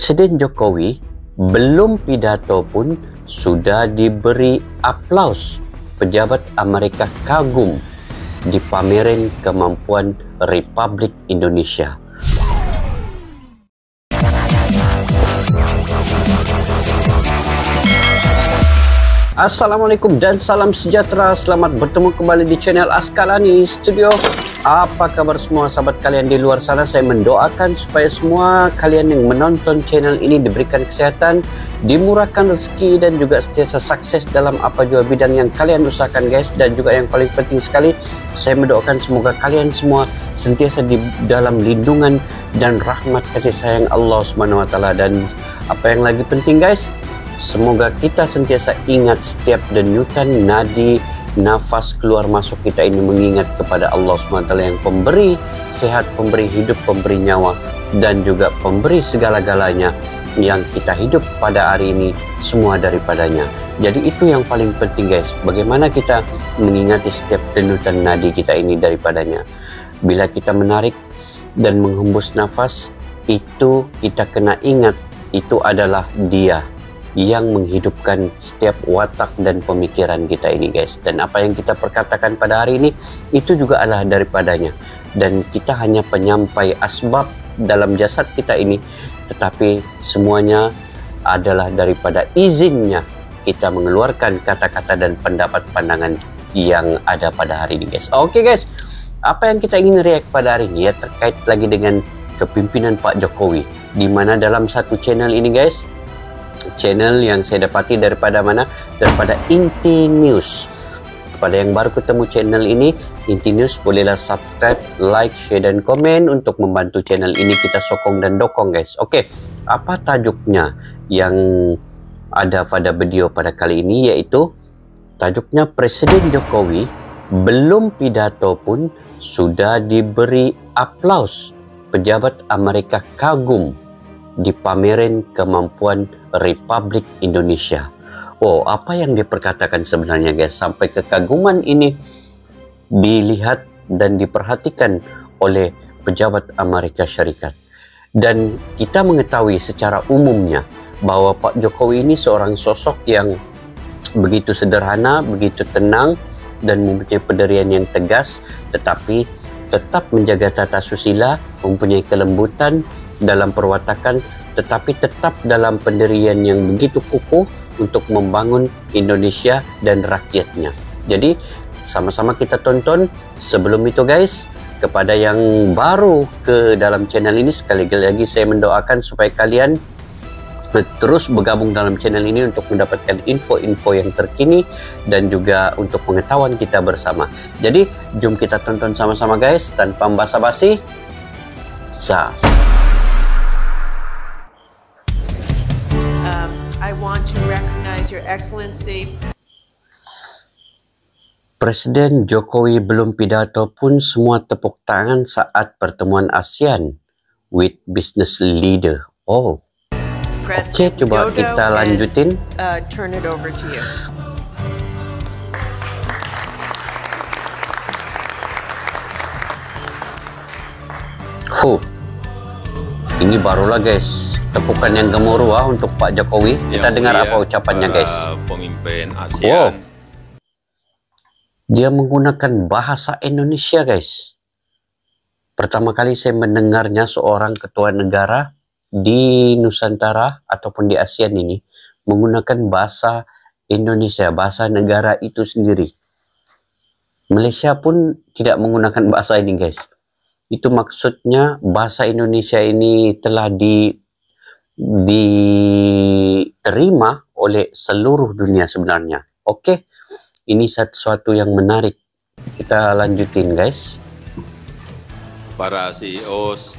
Presiden Jokowi belum pidato pun sudah diberi aplaus. Pejabat Amerika kagum dipamerin kemampuan Republik Indonesia. Assalamualaikum dan salam sejahtera. Selamat bertemu kembali di channel Askalani Studio. Apa kabar semua sahabat kalian di luar sana? Saya mendoakan supaya semua kalian yang menonton channel ini diberikan kesehatan, dimurahkan rezeki, dan juga sentiasa sukses dalam apa jua bidang yang kalian usahakan, guys. Dan juga yang paling penting sekali, saya mendoakan semoga kalian semua sentiasa di dalam lindungan dan rahmat kasih sayang Allah SWT. Dan apa yang lagi penting, guys, semoga kita sentiasa ingat setiap denyutan nadi nafas keluar masuk kita ini mengingat kepada Allah SWT yang pemberi sehat, pemberi hidup, pemberi nyawa, dan juga pemberi segala-galanya. Yang kita hidup pada hari ini semua daripadanya. Jadi itu yang paling penting, guys. Bagaimana kita mengingati setiap denyutan nadi kita ini daripadanya. Bila kita menarik dan menghembus nafas, itu kita kena ingat itu adalah Dia yang menghidupkan setiap watak dan pemikiran kita ini, guys. Dan apa yang kita perkatakan pada hari ini itu juga adalah daripadanya. Dan kita hanya penyampai asbab dalam jasad kita ini, tetapi semuanya adalah daripada izinnya kita mengeluarkan kata-kata dan pendapat pandangan yang ada pada hari ini, guys. Oke, guys, apa yang kita ingin react pada hari ini ya terkait lagi dengan kepimpinan Pak Jokowi, di mana dalam satu channel ini, guys, channel yang saya dapati daripada mana? Daripada Inti News. Kepada yang baru ketemu channel ini, Inti News, bolehlah subscribe, like, share, dan komen untuk membantu channel ini kita sokong dan dokong, guys. Oke, apa tajuknya yang ada pada video pada kali ini? Yaitu tajuknya, Presiden Jokowi belum pidato pun sudah diberi aplaus. Pejabat Amerika kagum dipamerin kemampuan Republik Indonesia. Oh, apa yang diperkatakan sebenarnya, guys? Sampai kekaguman ini dilihat dan diperhatikan oleh pejabat Amerika Syarikat. Dan kita mengetahui secara umumnya bahwa Pak Jokowi ini seorang sosok yang begitu sederhana, begitu tenang, dan mempunyai pendirian yang tegas, tetapi tetap menjaga tata susila, mempunyai kelembutan dalam perwatakan, tetapi tetap dalam pendirian yang begitu kukuh untuk membangun Indonesia dan rakyatnya. Jadi sama-sama kita tonton. Sebelum itu, guys, kepada yang baru ke dalam channel ini, sekali lagi saya mendoakan supaya kalian terus bergabung dalam channel ini untuk mendapatkan info-info yang terkini dan juga untuk pengetahuan kita bersama. Jadi jom kita tonton sama-sama, guys, tanpa basa-basi. Sas. I want to recognize Your Excellency. Presiden Jokowi belum pidato pun semua tepuk tangan saat pertemuan ASEAN with business leader. Oh, oke, coba kita lanjutin. Turn it over to you. Ini barulah, guys, tepukan yang gemuruh untuk Pak Jokowi. Kita dengar apa ucapannya, guys. Pemimpin ASEAN. Dia menggunakan bahasa Indonesia, guys. Pertama kali saya mendengarnya seorang ketua negara di Nusantara ataupun di ASEAN ini menggunakan bahasa Indonesia, bahasa negara itu sendiri. Malaysia pun tidak menggunakan bahasa ini, guys. Itu maksudnya bahasa Indonesia ini telah diterima oleh seluruh dunia sebenarnya. Oke, ini sesuatu yang menarik. Kita lanjutin, guys. Para CEOs,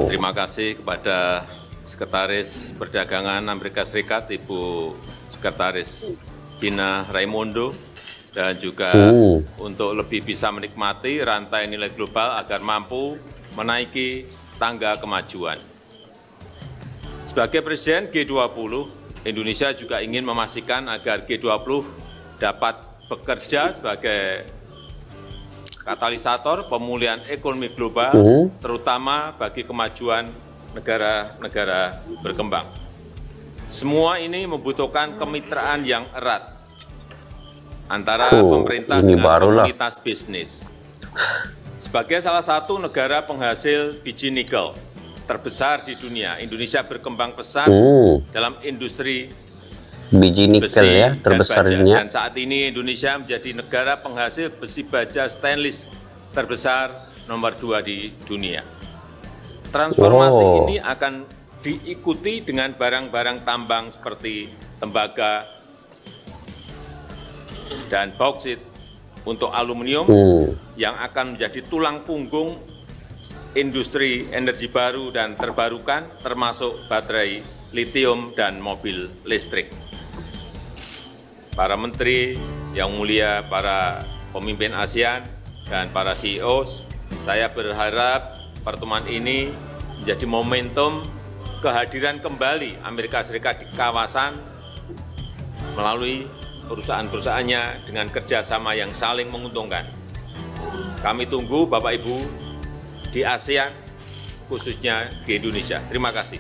terima kasih kepada Sekretaris Perdagangan Amerika Serikat, Ibu Sekretaris Gina Raimondo, dan juga untuk lebih bisa menikmati rantai nilai global agar mampu menaiki tangga kemajuan. Sebagai Presiden G20, Indonesia juga ingin memastikan agar G20 dapat bekerja sebagai katalisator pemulihan ekonomi global, terutama bagi kemajuan negara-negara berkembang. Semua ini membutuhkan kemitraan yang erat antara pemerintah dengan komunitas bisnis. Sebagai salah satu negara penghasil biji nikel terbesar di dunia, Indonesia berkembang pesat dalam industri biji nikel besi ya, terbesar dan baja. dunia. Dan saat ini Indonesia menjadi negara penghasil besi baja stainless terbesar nomor 2 di dunia. Transformasi ini akan diikuti dengan barang-barang tambang seperti tembaga dan bauksit untuk aluminium yang akan menjadi tulang punggung industri energi baru dan terbarukan termasuk baterai litium dan mobil listrik. Para menteri yang mulia, para pemimpin ASEAN dan para CEOs, saya berharap pertemuan ini menjadi momentum kehadiran kembali Amerika Serikat di kawasan melalui perusahaan-perusahaannya dengan kerjasama yang saling menguntungkan. Kami tunggu Bapak Ibu di ASEAN, khususnya di Indonesia. Terima kasih.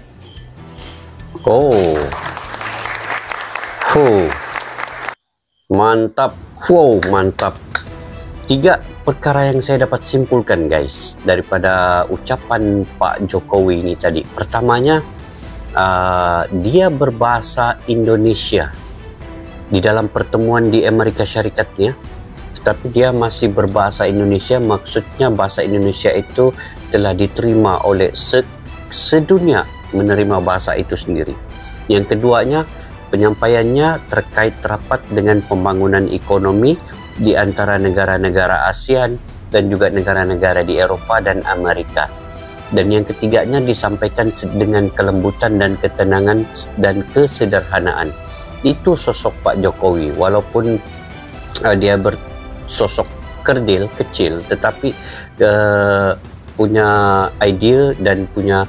Mantap, mantap. 3 perkara yang saya dapat simpulkan guys daripada ucapan Pak Jokowi ini tadi. Pertamanya, dia berbahasa Indonesia di dalam pertemuan di Amerika Syarikatnya, tetapi dia masih berbahasa Indonesia. Maksudnya bahasa Indonesia itu telah diterima oleh sedunia, menerima bahasa itu sendiri. Yang keduanya, penyampaiannya terkait rapat dengan pembangunan ekonomi di antara negara-negara ASEAN dan juga negara-negara di Eropa dan Amerika. Dan yang ketiganya disampaikan dengan kelembutan dan ketenangan dan kesederhanaan. Itu sosok Pak Jokowi, walaupun dia bersosok kerdil, kecil, tetapi punya ide dan punya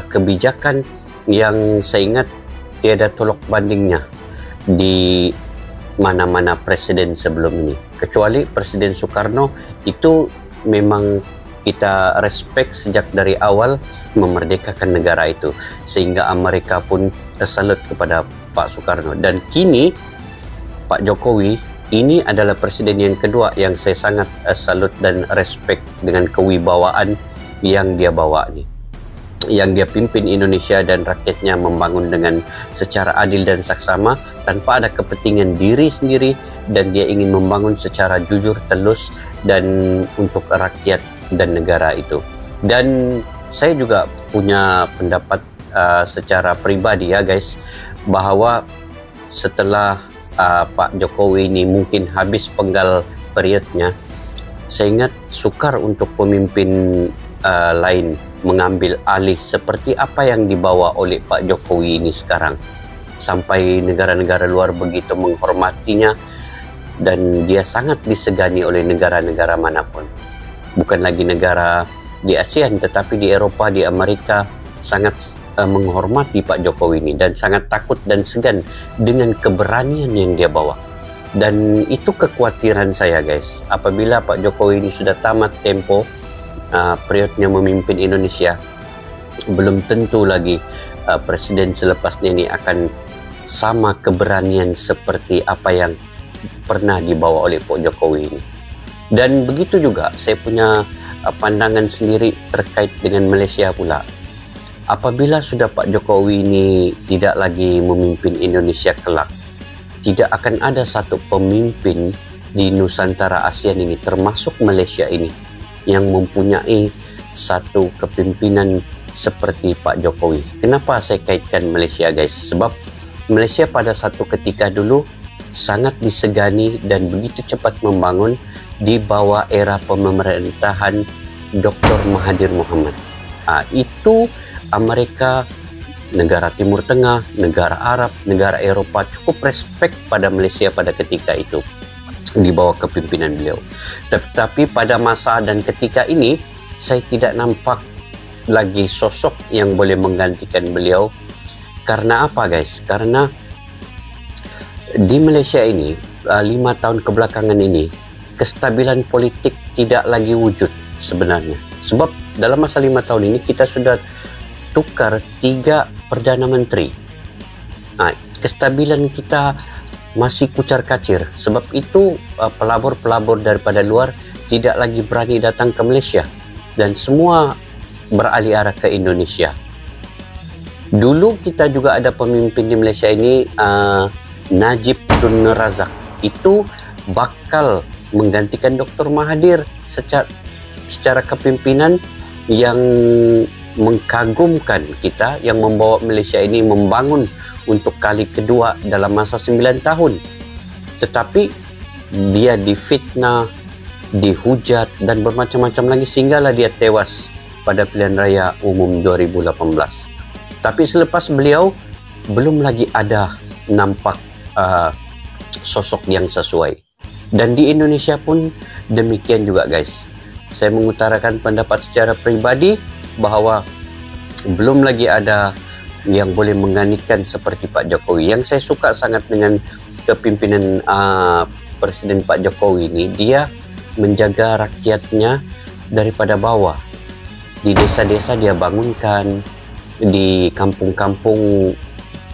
kebijakan yang saya ingat tiada tolok bandingnya di mana-mana presiden sebelum ini. Kecuali Presiden Soekarno, itu memang kita respect sejak dari awal memerdekakan negara itu, sehingga Amerika pun salut kepada Pak Soekarno. Dan kini Pak Jokowi ini adalah presiden yang kedua yang saya sangat salut dan respect dengan kewibawaan yang dia bawa nih, yang dia pimpin Indonesia dan rakyatnya membangun dengan secara adil dan saksama tanpa ada kepentingan diri sendiri, dan dia ingin membangun secara jujur, telus, dan untuk rakyat dan negara itu. Dan saya juga punya pendapat secara pribadi ya guys, bahwa setelah Pak Jokowi ini mungkin habis penggal periodnya, saya ingat sukar untuk pemimpin lain mengambil alih seperti apa yang dibawa oleh Pak Jokowi ini sekarang, sampai negara-negara luar begitu menghormatinya dan dia sangat disegani oleh negara-negara manapun. Bukan lagi negara di ASEAN, tetapi di Eropa, di Amerika sangat menghormati Pak Jokowi ini dan sangat takut dan segan dengan keberanian yang dia bawa. Dan itu kekhawatiran saya guys, apabila Pak Jokowi ini sudah tamat tempo periodnya memimpin Indonesia, belum tentu lagi presiden selepasnya ini akan sama keberanian seperti apa yang pernah dibawa oleh Pak Jokowi ini. Dan begitu juga saya punya pandangan sendiri terkait dengan Malaysia pula. Apabila sudah Pak Jokowi ini tidak lagi memimpin Indonesia kelak, tidak akan ada satu pemimpin di Nusantara ASEAN ini, termasuk Malaysia ini, yang mempunyai satu kepimpinan seperti Pak Jokowi. Kenapa saya kaitkan Malaysia guys? Sebab Malaysia pada satu ketika dulu sangat disegani dan begitu cepat membangun di bawah era pemerintahan Dr. Mahathir Mohamad. Itu Amerika, negara Timur Tengah, negara Arab, negara Eropa cukup respect pada Malaysia pada ketika itu di bawah kepimpinan beliau. Tetapi pada masa dan ketika ini saya tidak nampak lagi sosok yang boleh menggantikan beliau. Karena apa guys? Karena di Malaysia ini 5 tahun kebelakangan ini kestabilan politik tidak lagi wujud sebenarnya. Sebab dalam masa 5 tahun ini kita sudah tukar 3 Perdana Menteri. Kestabilan kita masih kucar-kacir. Sebab itu pelabur-pelabur daripada luar tidak lagi berani datang ke Malaysia dan semua beralih arah ke Indonesia. Dulu kita juga ada pemimpin di Malaysia ini, Najib Tun Razak. Itu bakal menggantikan Dr. Mahathir secara kepimpinan yang mengkagumkan kita, yang membawa Malaysia ini membangun untuk kali kedua dalam masa 9 tahun. Tetapi dia difitnah, dihujat dan bermacam-macam lagi sehinggalah dia tewas pada pilihan raya umum 2018. Tapi selepas beliau belum lagi ada nampak sosok yang sesuai. Dan di Indonesia pun demikian juga, guys. Saya mengutarakan pendapat secara pribadi bahawa belum lagi ada yang boleh menggantikan seperti Pak Jokowi. Yang saya suka sangat dengan kepimpinan Presiden Pak Jokowi ini, dia menjaga rakyatnya daripada bawah. Di desa-desa dia bangunkan, di kampung-kampung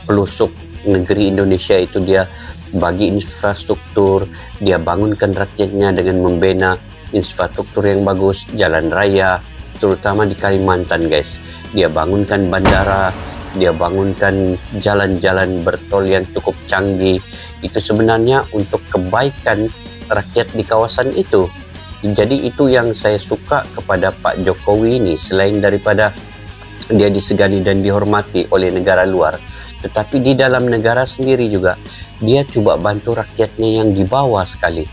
pelosok negeri Indonesia itu dia bagi infrastruktur, dia bangunkan rakyatnya dengan membina infrastruktur yang bagus, jalan raya, terutama di Kalimantan, guys. Dia bangunkan bandara, dia bangunkan jalan-jalan bertol yang cukup canggih. Itu sebenarnya untuk kebaikan rakyat di kawasan itu. Jadi itu yang saya suka kepada Pak Jokowi ini, selain daripada dia disegani dan dihormati oleh negara luar, tetapi di dalam negara sendiri juga dia coba bantu rakyatnya yang di bawah sekali.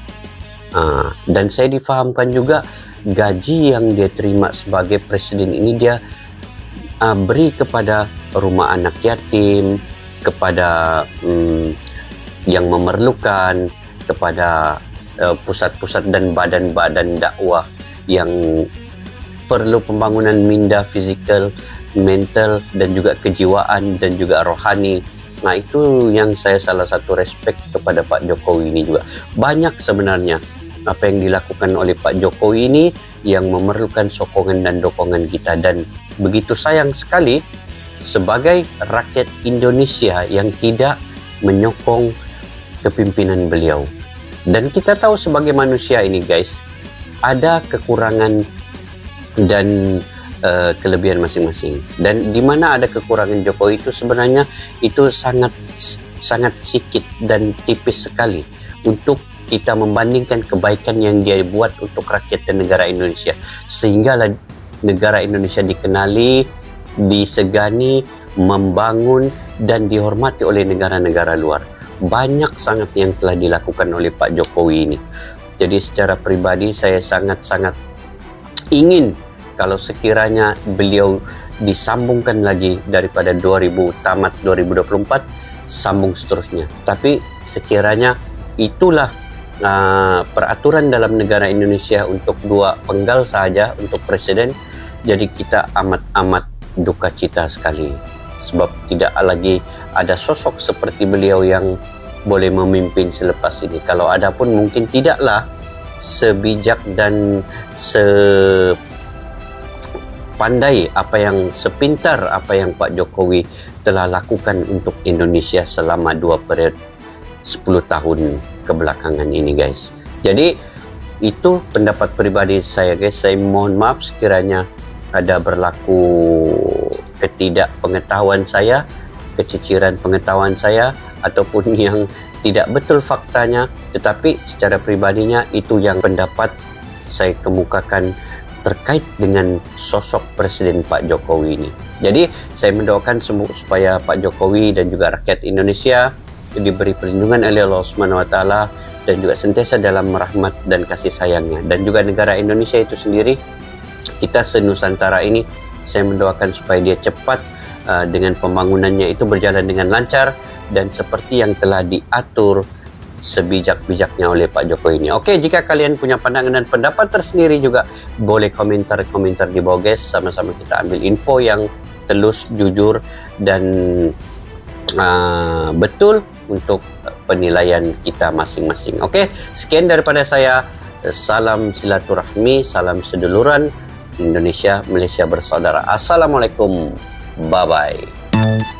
Dan saya difahamkan juga gaji yang dia terima sebagai presiden ini dia beri kepada rumah anak yatim, kepada yang memerlukan, kepada pusat-pusat dan badan-badan dakwah yang perlu pembangunan minda fizikal, mental dan juga kejiwaan dan juga rohani. Nah, itu yang saya salah satu respect kepada Pak Jokowi ini juga. Banyak sebenarnya apa yang dilakukan oleh Pak Jokowi ini yang memerlukan sokongan dan dokongan kita, dan begitu sayang sekali sebagai rakyat Indonesia yang tidak menyokong kepimpinan beliau. Dan kita tahu sebagai manusia ini, guys, ada kekurangan dan kelebihan masing-masing. Dan di mana ada kekurangan Jokowi itu sebenarnya itu sangat sedikit dan tipis sekali untuk kita membandingkan kebaikan yang dia buat untuk rakyat dan negara Indonesia, sehingga negara Indonesia dikenali, disegani, membangun dan dihormati oleh negara-negara luar. Banyak sangat yang telah dilakukan oleh Pak Jokowi ini. Jadi secara pribadi saya sangat-sangat ingin kalau sekiranya beliau disambungkan lagi daripada 2000 tamat 2024, sambung seterusnya. Tapi sekiranya itulah peraturan dalam negara Indonesia untuk 2 penggal saja untuk presiden, jadi kita amat duka cita sekali sebab tidak lagi ada sosok seperti beliau yang boleh memimpin selepas ini. Kalau ada pun mungkin tidaklah sebijak dan sepandai sepintar apa yang Pak Jokowi telah lakukan untuk Indonesia selama 2 periode 10 tahun kebelakangan ini, guys. Jadi itu pendapat pribadi saya, guys. Saya mohon maaf sekiranya ada berlaku ketidakpengetahuan saya, keciciran pengetahuan saya, ataupun yang tidak betul faktanya, tetapi secara pribadinya itu yang pendapat saya kemukakan terkait dengan sosok Presiden Pak Jokowi ini. Jadi saya mendoakan supaya Pak Jokowi dan juga rakyat Indonesia diberi perlindungan oleh Allah Subhanahu wa taala dan juga sentiasa dalam rahmat dan kasih sayangnya, dan juga negara Indonesia itu sendiri, kita senusantara ini, saya mendoakan supaya dia cepat dengan pembangunannya itu berjalan dengan lancar dan seperti yang telah diatur sebijak-bijaknya oleh Pak Jokowi ini. Oke, jika kalian punya pandangan dan pendapat tersendiri juga boleh komentar di bawah, guys. Sama-sama kita ambil info yang telus, jujur dan betul untuk penilaian kita masing-masing. Oke, sekian daripada saya. Salam silaturahmi, salam seduluran. Indonesia, Malaysia bersaudara. Assalamualaikum Bye-bye.